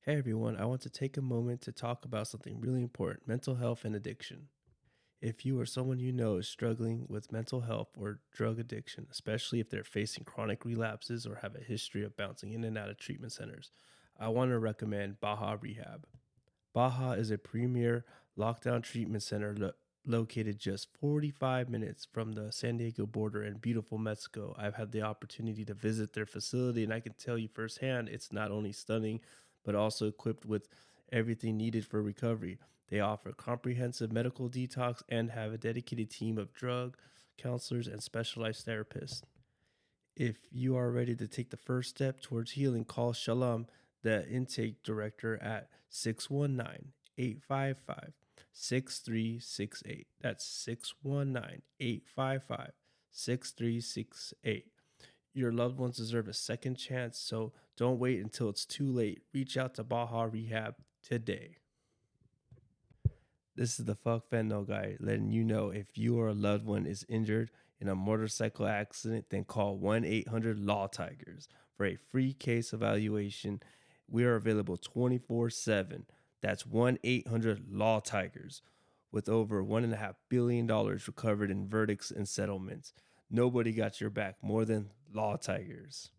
Hey everyone, I want to take a moment to talk about something really important: mental health and addiction. If you or someone you know is struggling with mental health or drug addiction, especially if they're facing chronic relapses or have a history of bouncing in and out of treatment centers, I want to recommend Baja Rehab. Baja is a premier lockdown treatment center located just 45 minutes from the San Diego border in beautiful Mexico. I've had the opportunity to visit their facility, and I can tell you firsthand it's not only stunning, but also equipped with everything needed for recovery. They offer comprehensive medical detox and have a dedicated team of drug counselors and specialized therapists. If you are ready to take the first step towards healing, call Shalom, the intake director, at 619-855-6368. That's 619-855-6368. Your loved ones deserve a second chance, so don't wait until it's too late. Reach out to Baja Rehab today. This is the Fuck Fentanyl guy letting you know if you or a loved one is injured in a motorcycle accident, then call 1-800-Lawtigers for a free case evaluation. We are available 24/7. That's 1-800-Lawtigers with over $1.5 billion recovered in verdicts and settlements. Nobody got your back more than Lawtigers.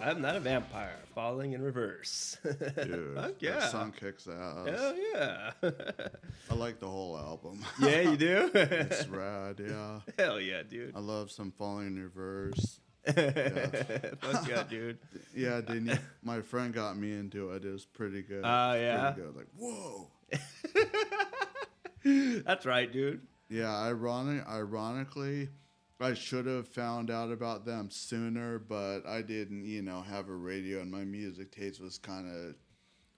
I'm not a vampire. Falling in reverse. Dude, Fuck yeah. that song kicks ass. Hell yeah. I like the whole album. Yeah, you do? It's rad, yeah. Hell yeah, dude. I love some Falling in Reverse. Yeah. Fuck yeah, dude. Yeah, dude, my friend got me into it. It was pretty good. Oh, yeah? Pretty good. Like, whoa. That's right, dude. Yeah, ironically, I should have found out about them sooner, but I didn't, have a radio, and my music taste was kind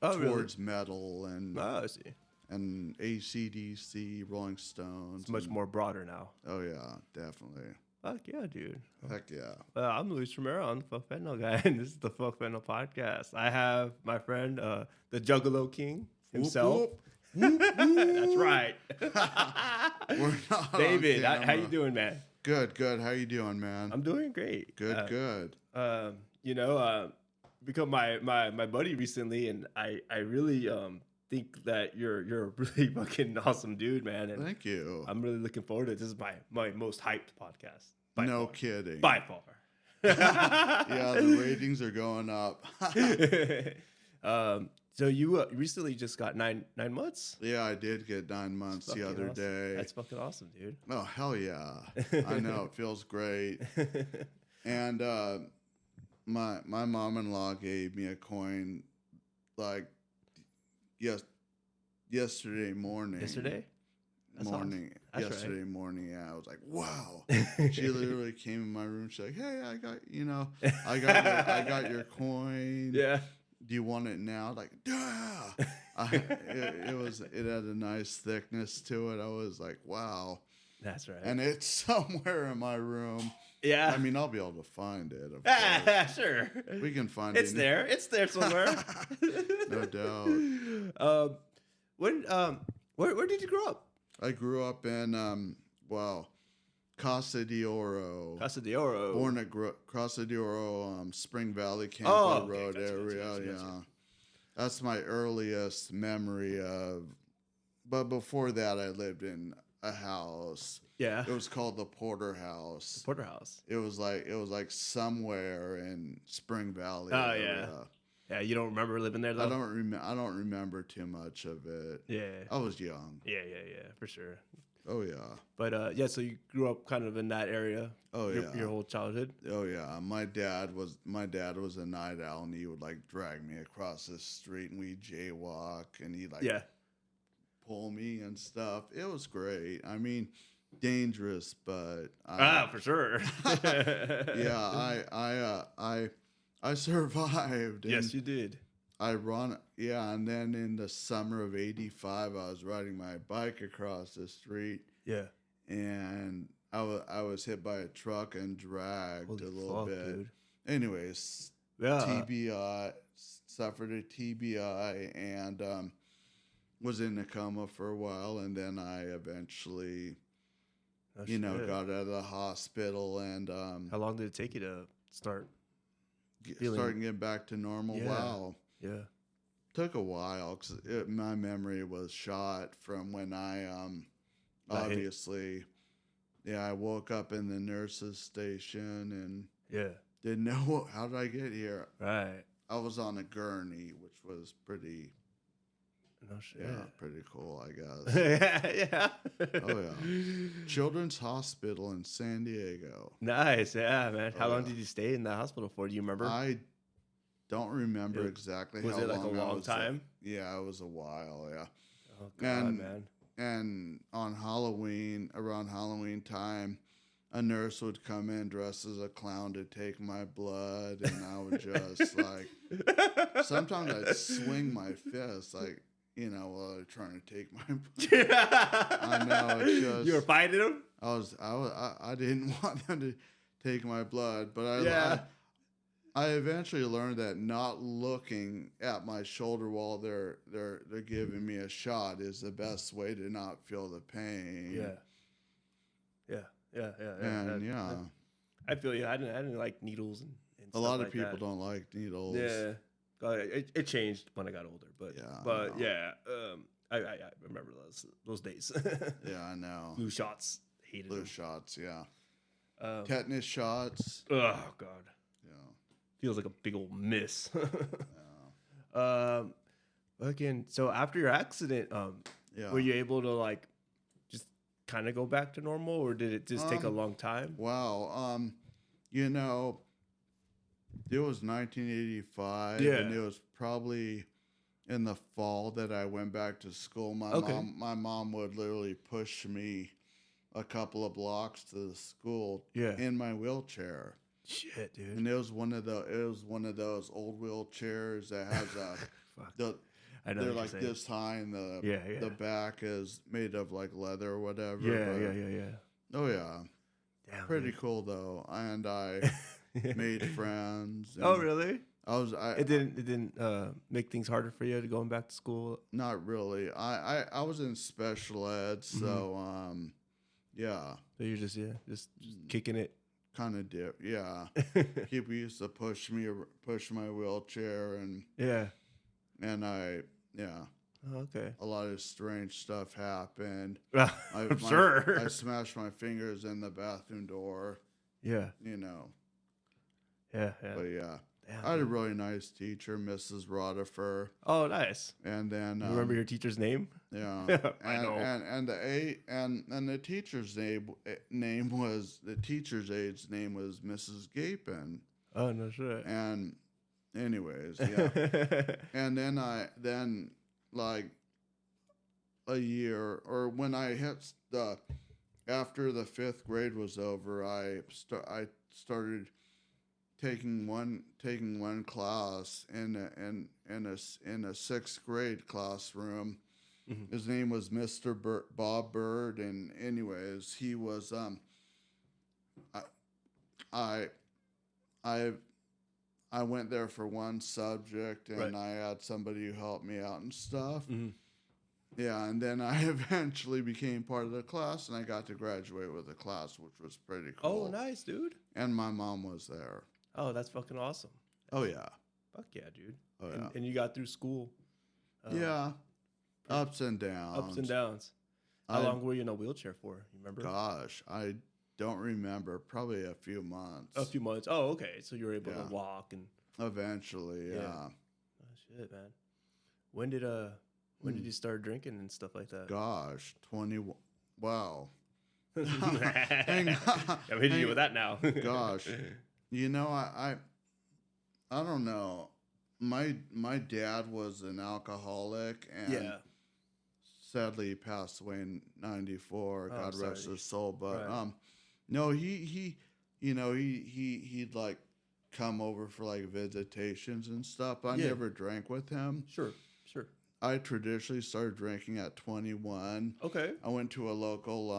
of towards metal and I see. and AC/DC, Rolling Stones. It's much more broader now. Oh yeah, definitely. Fuck yeah, dude. Heck yeah. I'm Luis Romero. I'm the Fuck Fentanyl guy, and this is the Fuck Fentanyl podcast. I have my friend, the Juggalo King himself. Whoop, whoop. That's right. We're not David, on how you doing, man? Good. How you doing, man? I'm doing great. Good. Become my buddy recently, and I really think that you're a really fucking awesome dude, man. And Thank you. I'm really looking forward to it. This is my most hyped podcast. No kidding. By far. Yeah, the ratings are going up. So you recently just got nine months? Yeah, I did get 9 months the other day. That's fucking awesome, dude. Oh, hell yeah. I know. It feels great. And my mom-in-law gave me a coin like yesterday morning. Yesterday? That's morning. awesome. Yesterday right. morning, yeah. I was like, wow. She literally came in my room. She's like, hey, I got your coin. Yeah. Do you want it now? Like, yeah. It had a nice thickness to it. I was like, wow. That's right. And it's somewhere in my room. Yeah. I mean, I'll be able to find it. Of course. Sure. We can find It's it. there. It's there somewhere. No doubt. Where did you grow up? I grew up in, Casa de Oro. Casa de Oro. Born at Casa de Oro, Spring Valley, Campo Road area. Yeah. That's my earliest memory of. But before that, I lived in a house. Yeah. It was called the Porter House. The Porter House. It was like somewhere in Spring Valley. Oh, area. yeah. Yeah, you don't remember living there, though? I don't remember too much of it. Yeah. I was young. Yeah, for sure. Oh yeah. But yeah, so you grew up kind of in that area. Oh yeah. Your whole childhood. Oh yeah. My dad was a night owl, and he would like drag me across the street, and we jaywalk, and he like Yeah. pull me and stuff. It was great. I mean, dangerous, but For sure. yeah, I survived. Yes, And you did. and then in the summer of '85, I was riding my bike across the street, Yeah. and I was hit by a truck and dragged Holy a little fuck, bit. dude. Anyways, Yeah. TBI, suffered a TBI, and was in a coma for a while, and then I eventually, Oh, got out of the hospital, and How long did it take you to start feeling? starting getting back to normal. Yeah. Wow. Yeah. Took a while because my memory was shot from when I Got hit. obviously, yeah, I woke up in the nurse's station and Yeah. didn't know how did I get here. Right. I was on a gurney, which was pretty, No shit. yeah, pretty cool, I guess. Yeah. Oh yeah, Children's Hospital in San Diego. Nice. Yeah, man. How Oh, long yeah. did you stay in the hospital for? Do you remember? I don't remember It- exactly was how it like a long I long was there. time? Yeah, it was a while. Yeah. Oh god, And man. And on Halloween, around Halloween time, a nurse would come in dressed as a clown to take my blood, and I would just like, sometimes I'd swing my fist, like, while they're trying to take my blood. I know, it's just, You were fighting him? I didn't want them to take my blood, but Yeah. I eventually learned that not looking at my shoulder while they're giving me a shot is the best way to not feel the pain. Yeah. Yeah. And yeah, I feel you. I didn't like needles and a stuff lot of like people that. don't like needles. Yeah. It changed when I got older, but Yeah, I remember those days. Yeah, I know. Blue shots, hated Blue them. shots, yeah. Um, Tetanus shots. oh god, Yeah. feels like a big old miss. Yeah. Again, so after your accident, Yeah. were you able to like just kind of go back to normal, or did it just take a long time? Wow. It was 1985, Yeah. and it was probably in the fall that I went back to school. My mom would literally push me a couple of blocks to the school Yeah. in my wheelchair. Shit, dude. And it was one of those old wheelchairs that has Fuck. I know they're what you're like saying. this high, and Yeah. the back is made of like leather or whatever. Yeah. Oh yeah, Damn, pretty dude. cool though. And I made friends. Oh, and really? I It didn't make things harder for you to going back to school. not really. I was in special ed, so yeah, So you're just kicking it. kind of dip. Yeah, people used to push my wheelchair, and Yeah. yeah, Oh, okay. a lot of strange stuff happened. I'm sure. I smashed my fingers in the bathroom door. Yeah. Yeah. But yeah, Damn, I had a dude. really nice teacher, Mrs. Rodifer, Oh, nice. and then You remember your teacher's name? yeah, I know. and the teacher's the teacher's aide's name was Mrs. Gapin, Oh, no shit. and anyways, yeah, and then like a year or when I hit after the 5th grade was over, I started taking one class in a 6th grade classroom. Mhm. His name was Mr. Bob Bird, and anyways, he was I went there for one subject, and Right. I had somebody who helped me out and stuff. Mhm. Yeah, and then I eventually became part of the class, and I got to graduate with the class, which was pretty cool. Oh, nice, dude. And my mom was there. Oh, that's fucking awesome. Oh yeah. Fuck yeah, dude. Oh yeah. And you got through school. Yeah. Ups and downs. Ups and downs. How I- long were you in a wheelchair for? You remember? Gosh, I don't remember. Probably a few months. A few months. Oh, okay. So you were able Yeah. to walk and. Eventually, Yeah. yeah. Oh shit, man. When did you start drinking and stuff like that? Gosh, Wow. I'm hang, hitting you with that now. Gosh, I don't know. My dad was an alcoholic, and Yeah. sadly he passed away in '94. Oh, I'm God rest sorry. his soul. But Right. no, he'd like come over for like visitations and stuff. I Yeah. never drank with him. Sure. Sure. I traditionally started drinking at 21. Okay. I went to a local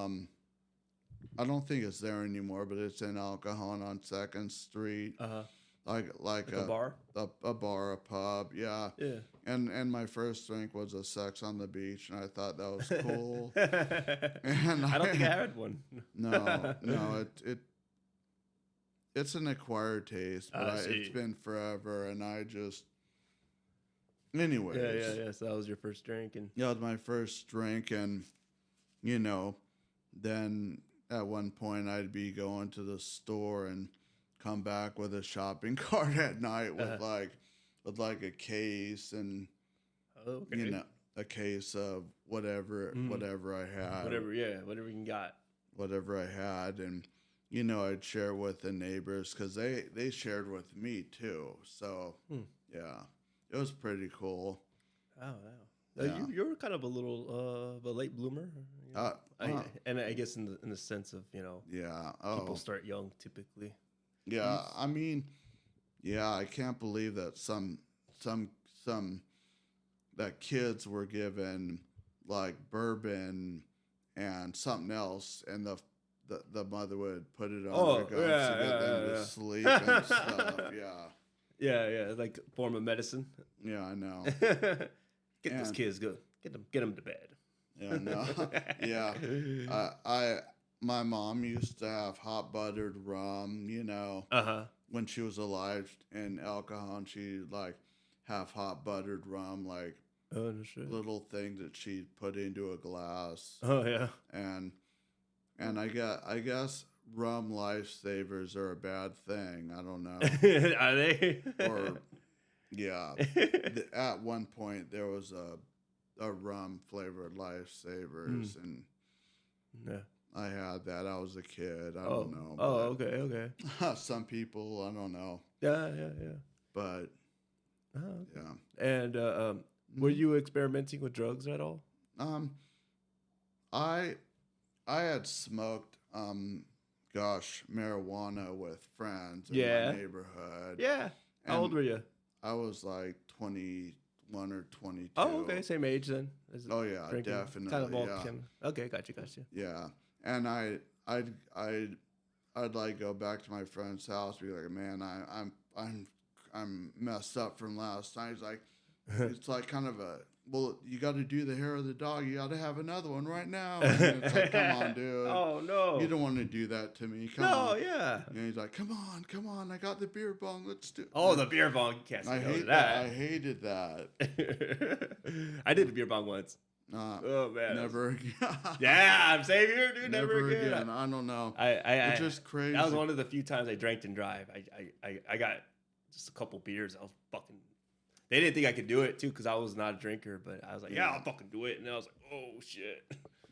I don't think it's there anymore, but it's in El Cajon on Second Street, Uh huh. like Like a bar. a bar, a pub, yeah. Yeah. And my first drink was a Sex on the Beach, and I thought that was cool. And I don't think I had one. no, it's an acquired taste, but I it's see. been forever, and I just, Yeah, yeah, anyways, yeah. So that was your first drink, and yeah, it was my first drink, and you know, then at one point I'd be going to the store and come back with a shopping cart at night with like a case and okay, a case of whatever I had, whatever you got. whatever I had, and I'd share with the neighbors because they shared with me too. So yeah, it was pretty cool. Oh, wow. Yeah. You're kind of a little of a late bloomer, you know? And I guess in the sense of Yeah. people Oh, start young typically. yeah. I mean, yeah. I can't believe that some that kids were given like bourbon and something else, and the mother would put it on their gums to get them to sleep and stuff. Yeah. Yeah, like form of medicine. Yeah, I know. Get those And- kids good. Get them to bed. Yeah, no. Yeah. My mom used to have hot buttered rum, Uh-huh. when she was alive in alcohol, and she'd like have hot buttered rum, like Oh, no shit. little things that she'd put into a glass. Oh, yeah. And I guess rum lifesavers are a bad thing. I don't know. Are they? Or yeah. At one point there was a rum flavored lifesavers, and Yeah. I had that. I was a kid. I don't know. Oh, okay. Some people, I don't know. Yeah. But Oh, okay. yeah. And were you experimenting with drugs at all? I had smoked marijuana with friends in my neighborhood. Yeah. How old And were you? I was like 21 or 22. Oh, okay. Same age then. As Oh yeah, drinking. definitely. Kind of all yeah. Okay, gotcha. Yeah. And I'd like go back to my friend's house, be like, man, I'm messed up from last night. He's like, it's like kind of well, you got to do the hair of the dog. You got to have another one right now. And it's like, come on, dude. Oh no. You don't want to do that to me. Come No, on. yeah. And he's like, come on. I got the beer bong. Let's do it. Oh, the beer bong. You can't say I no to hate that. I hated that. I did a beer bong once. Uh, Oh man. Never again. Yeah, I'm saying here, dude. Never again. I don't know. It's just crazy. That was one of the few times I drank and drive. I got just a couple beers. I was fucking. They didn't think I could do it too because I was not a drinker, but I was like, yeah, I'll fucking do it. And I was like, oh shit.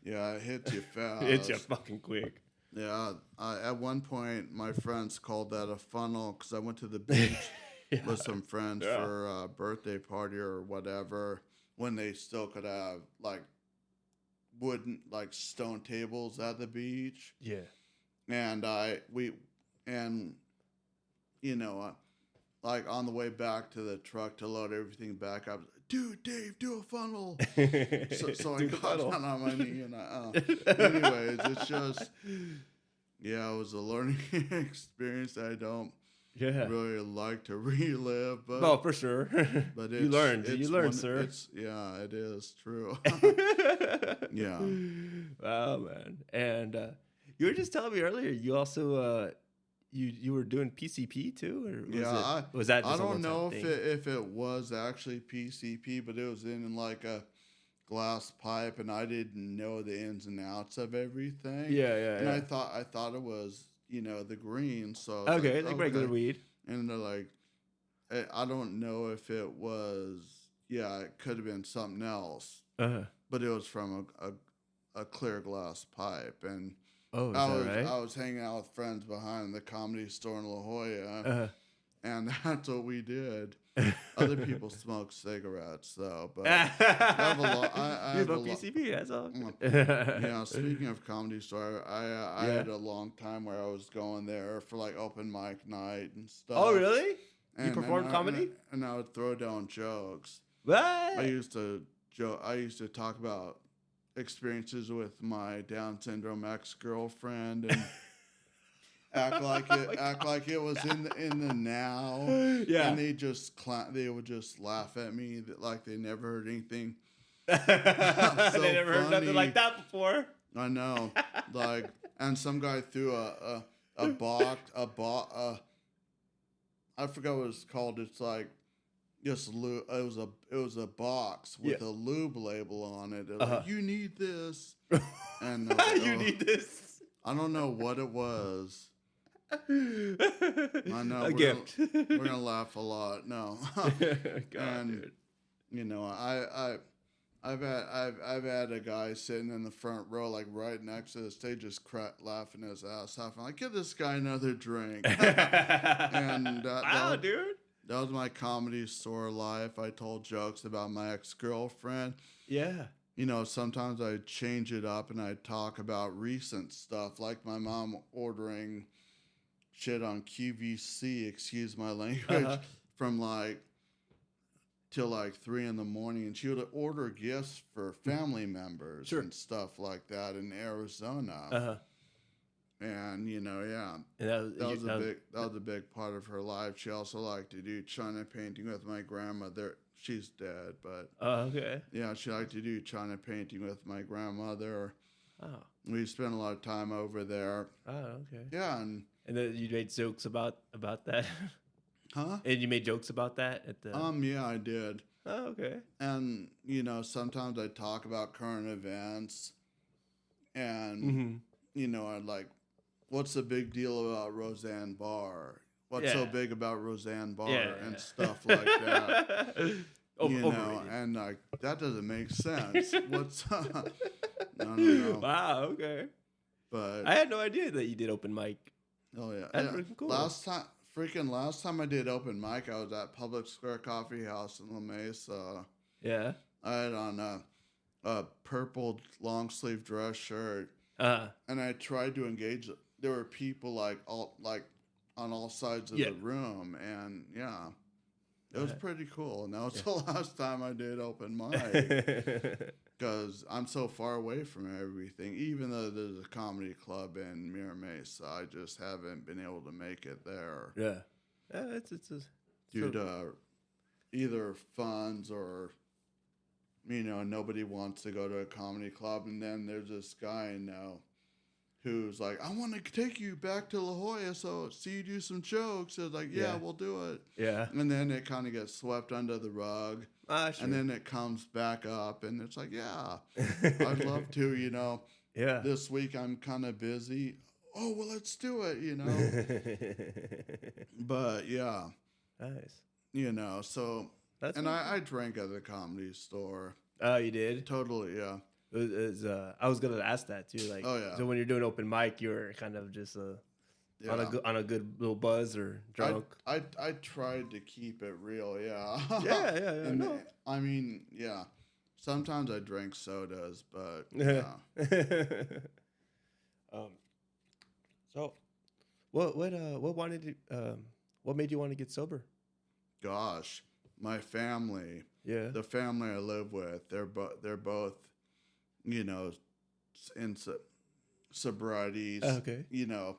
Yeah, it hits you fast. It's you fucking quick. Yeah, at one point, my friends called that a funnel because I went to the beach with some friends for a birthday party or whatever when they still could have like wooden, like stone tables at the beach. Yeah. And like on the way back to the truck to load everything back, I was like, dude, Dave, do a funnel. So I got down on my knee and anyways, it's just, yeah, it was a learning experience that I don't really like to relive. But No, for sure. but You learned, sir. Yeah, it is true. Yeah. Wow, man. And you were just telling me earlier, you also you were doing PCP too, or was that just I don't know thing? if it was actually PCP, but it was in like a glass pipe, and I didn't know the ins and outs of everything. And I thought it was the green. So okay, like regular weed. And they're like, I don't know if it was. Yeah, it could have been something else. Uh-huh. But it was from a clear glass pipe, and Oh, is that right? I was hanging out with friends behind the Comedy Store in La Jolla, Uh-huh. and that's what we did. Other people smoke cigarettes though, but You I have a lot. I have a smoke lot. PCP, that's all. Yeah, speaking of Comedy Store, I Yeah. had a long time where I was going there for like open mic night and stuff. Oh, really? You And perform comedy? and I would throw down jokes. What? I used to talk about experiences with my Down syndrome ex-girlfriend and act like it was in the now. Yeah. And they would just laugh at me like they never heard anything. They never heard nothing like that before. I know. Like, and some guy threw a box, I forgot what it's called. It's like just lube. It was a box with a lube label on it. Like, you need this, and I was like, You need this. I don't know what it was. I know A gift. We're gonna laugh a lot. No, God, and dude. you know, I've had a guy sitting in the front row, like right next to the stage, just laughing his ass off. I'm like, give this guy another drink. And Wow, dude. that was my Comedy Store life. I told jokes about my ex-girlfriend. Yeah. You know, sometimes I change it up and I talk about recent stuff, like my mom ordering shit on QVC, excuse my language, from like till like 3 a.m, and she would order gifts for family members and stuff like that in Arizona. And you know, yeah, And that was a big part of her life. She also liked to do China painting with my grandmother. She's dead, but okay. yeah, she liked to do China painting with my grandmother. Oh. We spent a lot of time over there. Oh, okay. Yeah, And then you made jokes about that. huh? And you made jokes about that at the. Yeah, I did. Oh, okay. And you know, sometimes I talk about current events, and you know, I'd like, what's the big deal about Roseanne Barr? What's so big about Roseanne Barr and stuff like that? You know, and like that doesn't make sense. What's I don't know. Wow. Okay. But I had no idea that you did open mic. oh yeah, That's freaking cool. Last time I did open mic, I was at Public Square Coffee House in La Mesa. Yeah. I had on a purple long sleeve dress shirt, and I tried to engage. There were people like on all sides of the room, and yeah, it was pretty cool. And that was the last time I did open mic because I'm so far away from everything. Even though there's a comedy club in Mira Mesa, I just haven't been able to make it there. Yeah. It's due to either funds or, you know, nobody wants to go to a comedy club. And then there's this guy I know who's like, I want to take you back to La Jolla so see you do some jokes. I was like, yeah, we'll do it. Yeah. And then it kind of gets swept under the rug. Sure. And then it comes back up and it's like, yeah, I'd love to, you know. Yeah. This week I'm kind of busy. Oh, well, let's do it, you know. But yeah. Nice. You know, so. That's and I drank at the Comedy Store. Oh, you did? Totally, yeah. I was gonna ask that too. Like, oh yeah. So when you're doing open mic, you're kind of just on a good little buzz or drunk. I tried to keep it real, yeah. Yeah. No. I mean, yeah. Sometimes I drink sodas, but yeah. So, what made you want to get sober? Gosh, my family. Yeah. The family I live with, they're both, you know, in sobrieties. Okay. You know,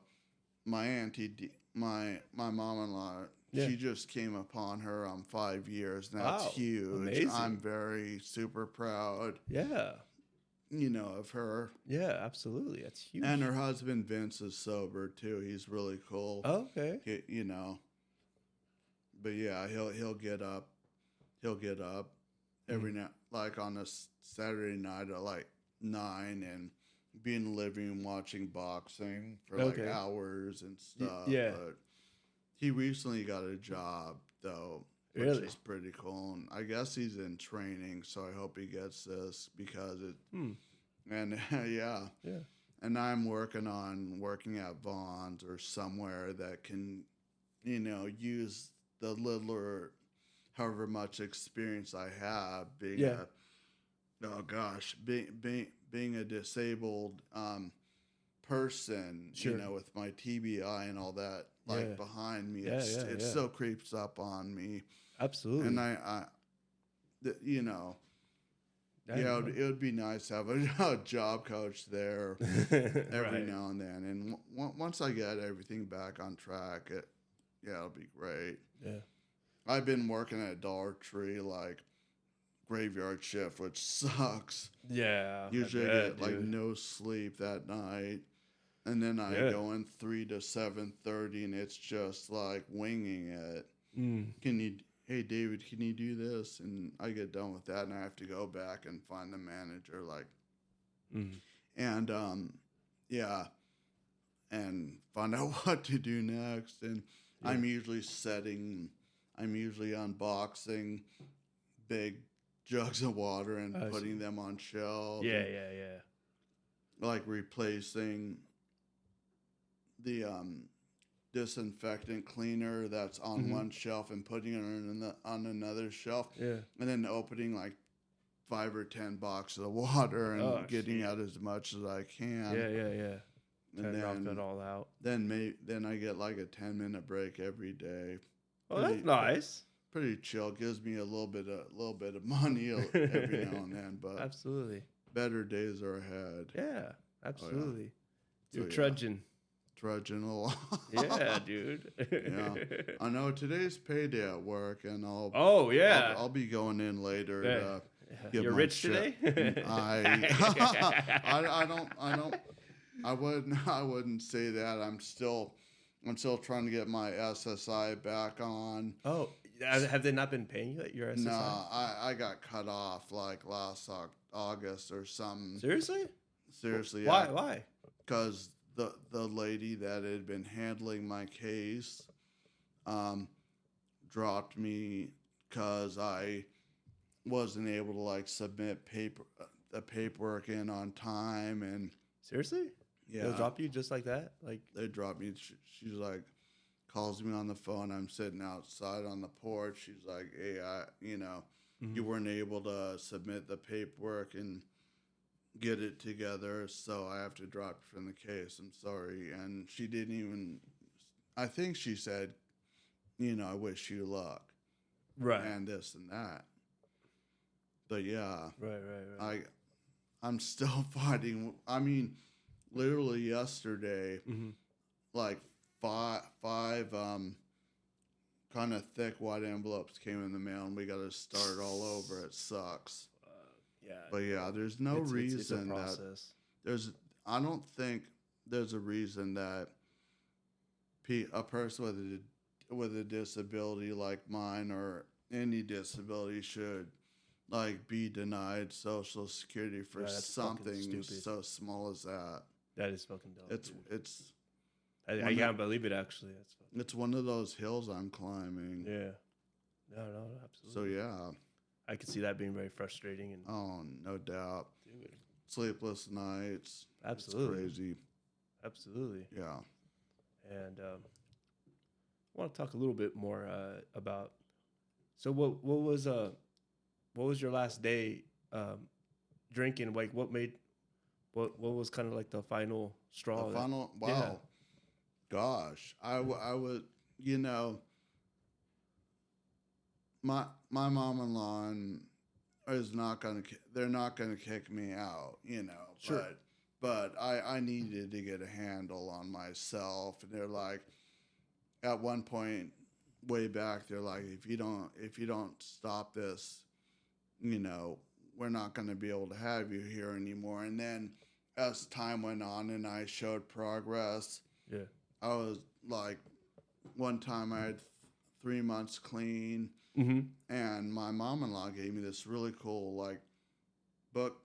my auntie, my mom-in-law, she just came upon her on 5 years, and that's huge. Amazing. I'm very super proud. Yeah. You know, of her. Yeah, absolutely. That's huge. And her husband Vince is sober too. He's really cool. Oh, okay. You know. But yeah, he'll get up. He'll get up every night, like on a Saturday night at like 9, and be in the living room watching boxing for like hours and stuff. Yeah. But he recently got a job though, which is pretty cool. And I guess he's in training, so I hope he gets this because And yeah. Yeah. And I'm working at Vaughn's or somewhere that can, use the little or however much experience I have being Yeah. being a disabled person, Sure. with my TBI and all that, Yeah. behind me, Yeah, it yeah. still creeps up on me. Absolutely. And it would be nice to have a job coach there every Right. now and then. And once I get everything back on track, it'll be great. Yeah. I've been working at Dollar Tree, graveyard shift, which sucks. Yeah. Usually I I get dude. no sleep that night. And then I go in 3 to 7:30, and it's just winging it. Hey David, can you do this? And I get done with that, and I have to go back and find the manager, and and find out what to do next. And I'm usually unboxing big jugs of water and putting them on shelves. Yeah. Replacing the disinfectant cleaner that's on one shelf and putting it on another shelf. Yeah. And then opening 5 or 10 boxes of water and getting out as much as I can. Yeah. And then knock then it all out. then I get a 10-minute break every day. Oh, that's nice. Pretty chill. Gives me a little bit of money every now and then, but absolutely, better days are ahead. Yeah, absolutely. So, You're trudging a lot. Yeah, dude. Yeah, I know today's payday at work, and I'll I'll be going in later. To get You're my rich today. I wouldn't say that. I'm still trying to get my SSI back on. Oh, have they not been paying you at your SSI? No, I got cut off last August or something. Seriously? Seriously. Why? Why? Because the lady that had been handling my case dropped me because I wasn't able to submit the paperwork in on time. And seriously? Yeah. They'll drop you just like that? They dropped me. She's calls me on the phone. I'm sitting outside on the porch. She's like, hey, you weren't able to submit the paperwork and get it together, so I have to drop you from the case. I'm sorry. And she didn't even, I think she said, I wish you luck. Right. And this and that. But yeah. Right. I'm still fighting. I mean, literally yesterday, five kind of thick white envelopes came in the mail, and we got to start all over. It sucks. Yeah. But yeah, there's no reason that I don't think there's a reason that a person with a disability like mine or any disability should be denied Social Security for something so small as that. That is fucking dumb. I can't believe it. Actually, it's one of those hills I'm climbing. Yeah. No, absolutely. So yeah, I could see that being very frustrating. And no doubt. Dude. Sleepless nights. Absolutely. It's crazy. Absolutely. Yeah. And I want to talk a little bit more about. So what was your last day drinking? What was kind of the final straw? Wow. Yeah. Gosh, I would, my mom-in-law they're not gonna kick me out, Sure. But I needed to get a handle on myself, and they're at one point way back, they're if you don't stop this, we're not going to be able to have you here anymore. And then as time went on and I showed progress, I was one time I had 3 months clean, and my mom-in-law gave me this really cool book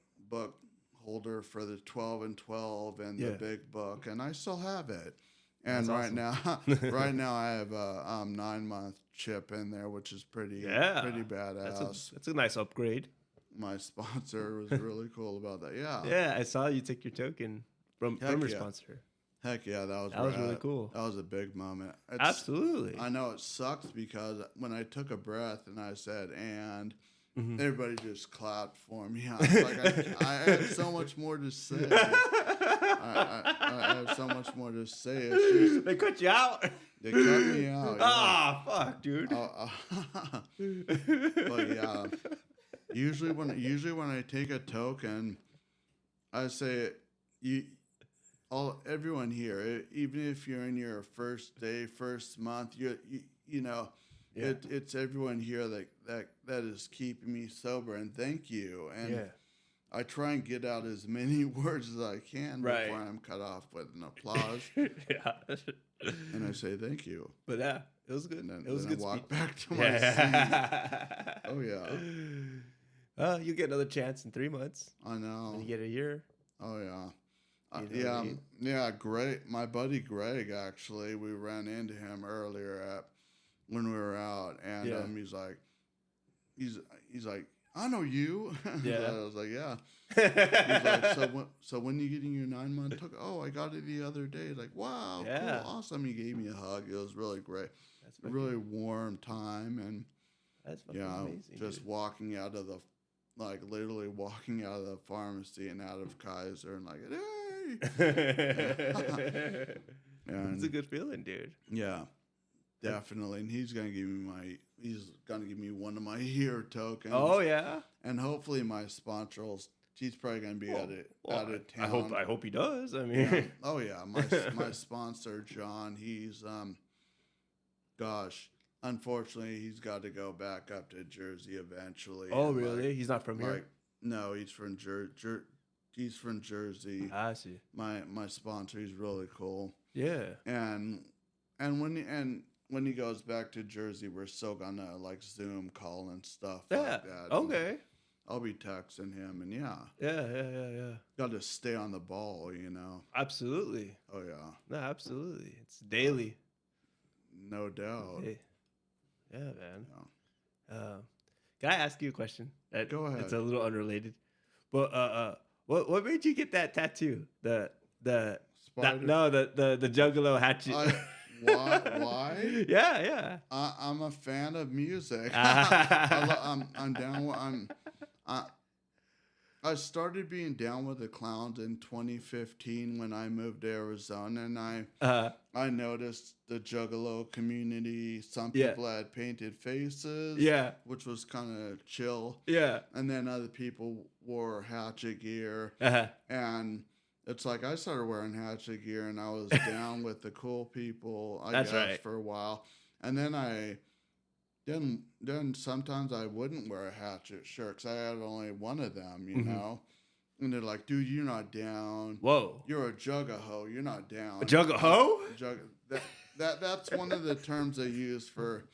holder for the 12 and 12 and the big book, and I still have it. And right now I have a 9-month chip in there, which is pretty badass. That's a nice upgrade. my sponsor was really cool about that. Yeah. Yeah, I saw you take your token from your sponsor. Heck yeah, That was really cool. That was a big moment. Absolutely. I know it sucks because when I took a breath and I said, and Mm-hmm. everybody just clapped for me. I was like, I had so much more to say. I have so much more to say. It's just, They cut you out. they cut me out. Ah, fuck, dude. But yeah, usually when I take a token, I say everyone here, even if you're in your first day, first month, you know. Yeah. It's everyone here that is keeping me sober, and thank you. And I try and get out as many words as I can before I'm cut off with an applause. And I say thank you. But yeah, it was good. And then, it was good. I walk back to my seat. Oh yeah. You get another chance in 3 months. I know. And you get a year. Oh yeah. Yeah. Great. My buddy Greg, actually, we ran into him earlier when we were out, and he's like, I know you. Yeah. I was like, yeah. He's like, so when you getting your 9-month token? Oh, I got it the other day. Like, wow, cool, awesome. He gave me a hug. It was really great. That's a really warm time, and that's amazing. Just dude. Walking out of literally walking out of the pharmacy and out of Kaiser, and like, hey. And it's a good feeling, dude. Yeah. Definitely, and he's gonna give me one of my year tokens. Oh yeah, and hopefully my sponsor he's probably gonna be out of town. I hope he does. I mean, yeah. Oh yeah, my sponsor John. He's unfortunately he's got to go back up to Jersey eventually. Oh really? He's not from here. No, he's from He's from Jersey. I see. My sponsor, he's really cool. Yeah, and when he goes back to Jersey, we're still gonna Zoom call and stuff like that. Okay. And I'll be texting him, and Yeah. Got to stay on the ball, you know. Absolutely. Oh yeah. No, absolutely. It's daily. No doubt. Hey. Yeah, man. Yeah. Can I ask you a question? Go ahead. It's a little unrelated, but what made you get that tattoo? The Juggalo hatchet. Why? Yeah. I'm a fan of music. I'm down. I started being down with the clowns in 2015 when I moved to Arizona, and I noticed the Juggalo community. Some people had painted faces, which was kind of chill. Yeah, and then other people wore hatchet gear, and it's like I started wearing hatchet gear, and I was down with the cool people, I guess, for a while. And then then sometimes I wouldn't wear a hatchet shirt because I had only one of them, you know. And they're like, "Dude, you're not down. Whoa, you're a juggaho. You're not down." A juggaho? That's one of the terms they use for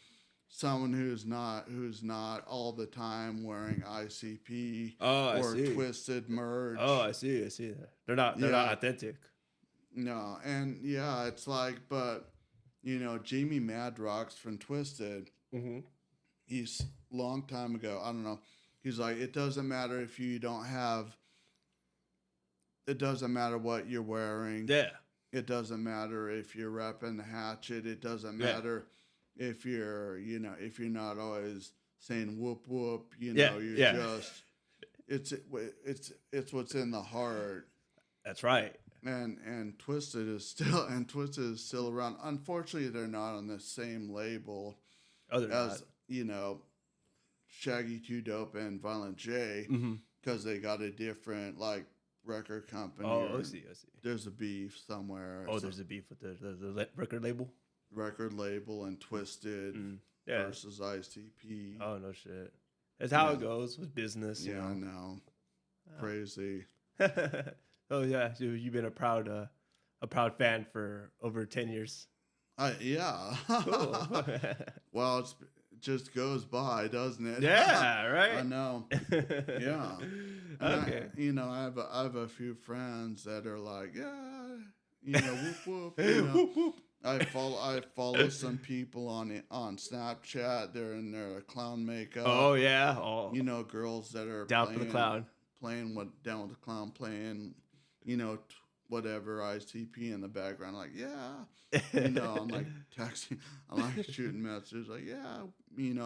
someone who's not all the time wearing ICP or twisted merch. Oh, I see that. They're not authentic. No, and it's like, but Jamie Madrox from Twisted, he's long time ago, I don't know, he's like, it doesn't matter if you don't have, it doesn't matter what you're wearing. Yeah. It doesn't matter if you're repping the hatchet. It doesn't matter if you're, if you're not always saying whoop whoop, you're just, it's what's in the heart. That's right. And Twisted is still around. Unfortunately, they're not on the same label as Shaggy 2 Dope and Violent J, because they got a different record company. Oh, I see. There's a beef somewhere. Oh, there's a beef with the record label. Record label and Twisted versus ICP. Oh no shit. That's how it goes with business. Yeah, I know. Crazy. Oh yeah, so you've been a proud fan for over 10 years. Yeah. Cool. Well, it just goes by, doesn't it? Yeah, right. I know. Yeah. Okay. I have a few friends that are like, whoop whoop. Whoop whoop. I follow some people on Snapchat. They're in their clown makeup. Oh yeah. Oh, You know, girls that are down for the clown. playing what down with the clown playing, whatever ICP in the background. Like, yeah, I'm like texting, I'm like shooting messages. Like, yeah, mean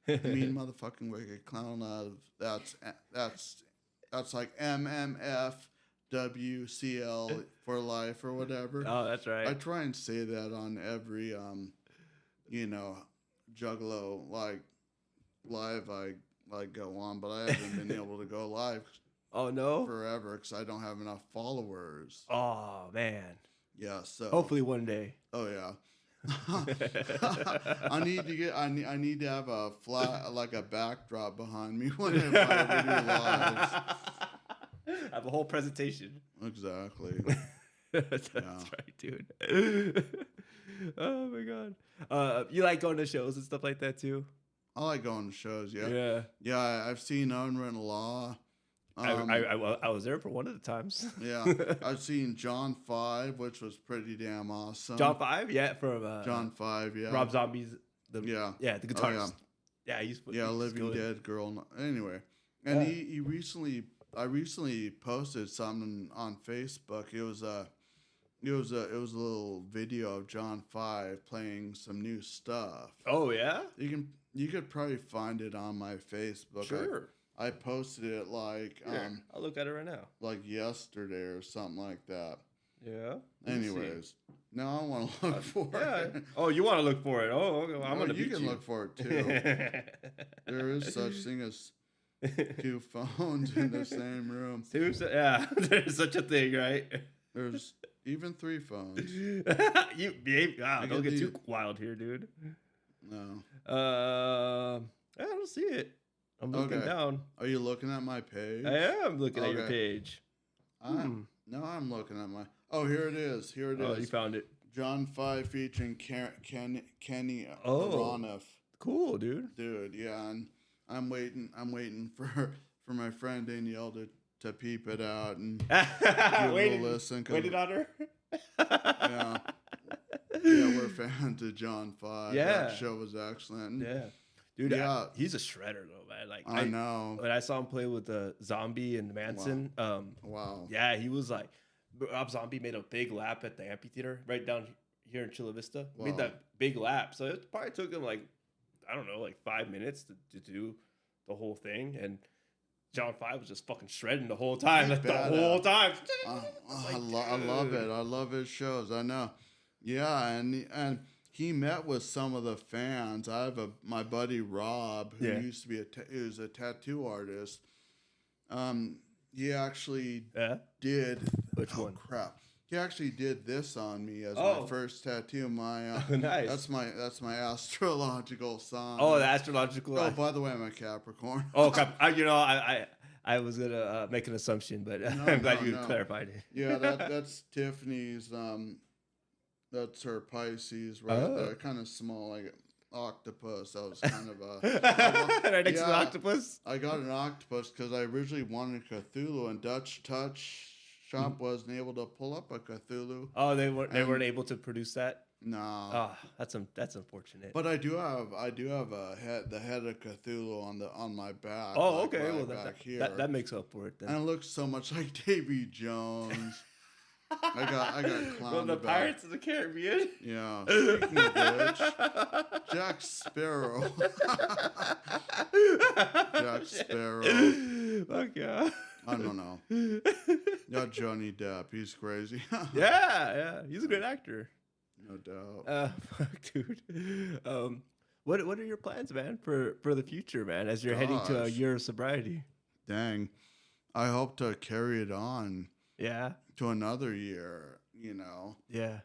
motherfucking wicked clown. That's like MMF. WCL for life or whatever. Oh, that's right. I try and say that on every Juggalo live I go on, but I haven't been able to go live. Oh no, forever because I don't have enough followers. Oh man. Yeah, so hopefully one day. Oh yeah. I need to have a flat like a backdrop behind me whenever I ever do lives. I have a whole presentation. Exactly. That's right, dude. Oh my god. You like going to shows and stuff like that too? I like going to shows. Yeah. I've seen Unwritten Law. I was there for one of the times. Yeah, I've seen John 5, which was pretty damn awesome. John 5, yeah, from John 5, yeah. Rob Zombie's the guitarist. Yeah, Living Dead Girl. Anyway, and I recently posted something on Facebook. It was a little video of John 5 playing some new stuff. Oh yeah, you could probably find it on my Facebook. Sure. I posted it like I'll look at it right now. Like yesterday or something like that. Yeah. Anyways, now I want to look for it. Oh, you want to look for it? Oh, okay. Well, I'm gonna. You can look for it too. There is such thing as two phones in the same room. Yeah, there's such a thing, right? There's even 3 phones. Don't get too wild here, dude. No. I don't see it. I'm looking down. Are you looking at my page? I am looking at your page. No, I'm looking at my... Oh, here it is. Oh, you found it. John 5 featuring Kenny Aronoff. Cool, dude. Dude, yeah, and I'm waiting for my friend Danielle to peep it out and give it a listen. Waited on her? Yeah. Yeah, we're fans of John 5. Yeah. That show was excellent. Yeah. Dude, he's a shredder though, man. Like I know. When I saw him play with Zombie and Manson, wow. Yeah, he was like Rob Zombie made a big lap at the amphitheater right down here in Chula Vista. Wow. Made that big lap. So it probably took him like 5 minutes to do the whole thing. And John 5 was just fucking shredding the whole time. Like the whole time. I love it. I love his shows. I know. Yeah, and he met with some of the fans. I have my buddy Rob, who used to be he was a tattoo artist. He actually did. Which one? Crap. He actually did this on me as my first tattoo. Nice. That's my astrological sign. Oh, the astrological. Oh, by the way, I'm a Capricorn. I was gonna make an assumption, but I'm glad you clarified it. Yeah, that's Tiffany's. That's her Pisces right there. Kind of small, like octopus. That was kind of a... Right next to the octopus? I got an octopus because I originally wanted Cthulhu, and Dutch Touch Shop wasn't able to pull up a Cthulhu. Oh, they weren't able to produce that? No. Oh, that's unfortunate. But I do have the head of Cthulhu on my back. Oh, okay. Right well, back here. That makes up for it then. And it looks so much like Davy Jones. I got clowned Well, the about. Pirates of the Caribbean. Yeah. Speaking of which, Jack Sparrow. Jack Sparrow. Fuck yeah. I don't know. Got Johnny Depp. He's crazy. Yeah. He's a great actor. No doubt. Fuck, dude. What are your plans, man, for the future, man, as you're heading to a year of sobriety? Dang. I hope to carry it on. Yeah. To another year, Yeah.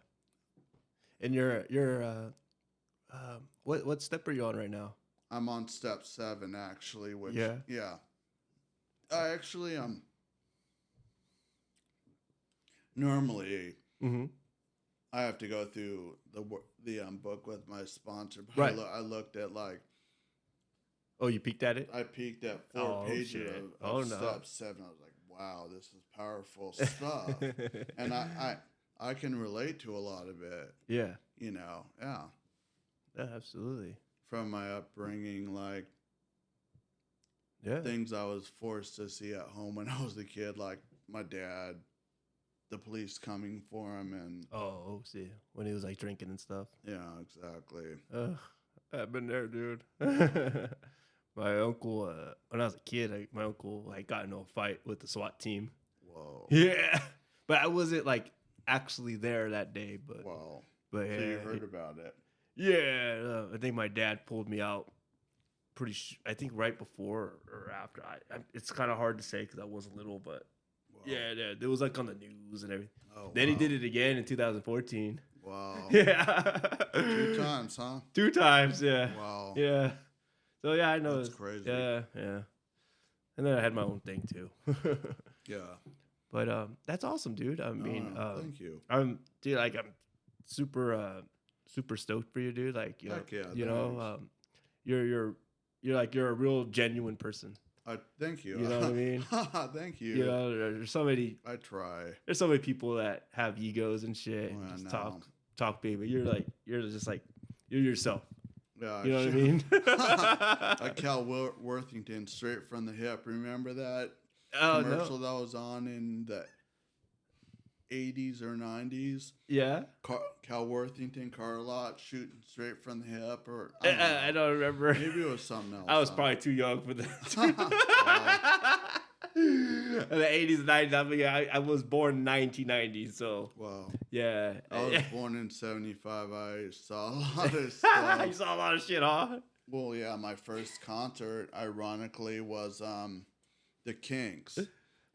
And you're what step are you on right now? I'm on step 7 actually, which yeah. I actually normally I have to go through the book with my sponsor, but right. I looked at like you peeked at it? I peeked at 4 pages of step 7. I was like, wow, this is powerful stuff. And I can relate to a lot of it. Yeah. Yeah. Yeah, absolutely. From my upbringing, like Yeah. things I was forced to see at home when I was a kid, like my dad, the police coming for him, and Oh, see, when he was like drinking and stuff. yeah, exactly. I've been there, dude. My uncle, when I was a kid, my uncle like got into a fight with the SWAT team. Whoa. Yeah, but I wasn't like actually there that day. Wow. But So yeah, you heard about it? yeah. I think my dad pulled me out. I think right before or after. It's kind of hard to say because I was little, but Wow. yeah, it was like on the news and everything. Oh, Then he wow. did it again in 2014. Wow. Yeah, 2 times, huh? 2 times. Yeah. Wow. Yeah. So yeah, I know. That's crazy. Yeah, yeah. And then I had my own thing too. Yeah. But that's awesome, dude. I mean, thank you. I'm super super stoked for you, dude. Like, Heck yeah, you're you're a real genuine person. Thank you. You know what I mean? Thank you. You know, there's so many I try. there's so many people that have egos and shit Oh, and I just know. talk big, but you're just like you're yourself. Yeah, You know what I mean? Like Cal Worthington, straight from the hip. Remember that Oh, commercial no. that was on in the 80s or 90s? Yeah. Cal Worthington, car lot, shooting straight from the hip, or I don't remember. Maybe it was something else. I was probably too young for that. Wow. In the 80s and 90s, I mean, I was born in 1990, so Wow. yeah. I was born in 75. I saw a lot of stuff. You saw a lot of shit, huh? Well, yeah, my first concert, ironically, was the Kinks.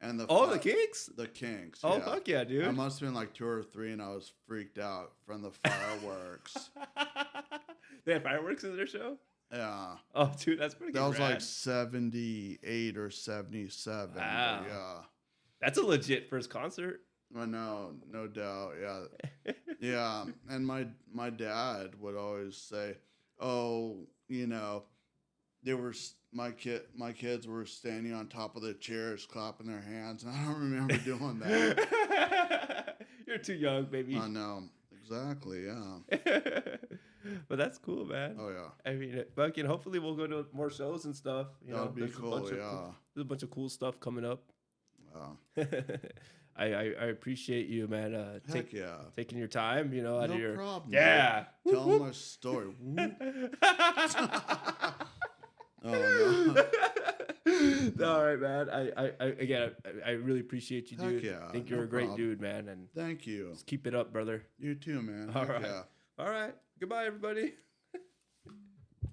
And The Kings? The Kinks. Oh, yeah. fuck yeah, dude. I must have been like 2 or 3, and I was freaked out from the fireworks. They had fireworks in their show? Yeah. Oh, dude, that's pretty good. That was like 78 or 77. Wow. Yeah. That's a legit first concert. I know, no doubt. Yeah. Yeah. And my dad would always say, oh, my kids were standing on top of the chairs clapping their hands, and I don't remember doing that. You're too young, baby. I know. Exactly, yeah. But that's cool, man. Oh, yeah. I mean, fucking hopefully we'll go to more shows and stuff. That'd be cool, yeah. There's a bunch of cool stuff coming up. Wow. I appreciate you, man. Heck yeah. Taking your time, out of your... No problem. Yeah. Tell them my story. Oh, no. All right, man. I really appreciate you, dude. Heck yeah. I think you're No a great problem. dude, man. And Thank you. just keep it up, brother. You too, man. All Heck right. yeah. All right. Goodbye, everybody.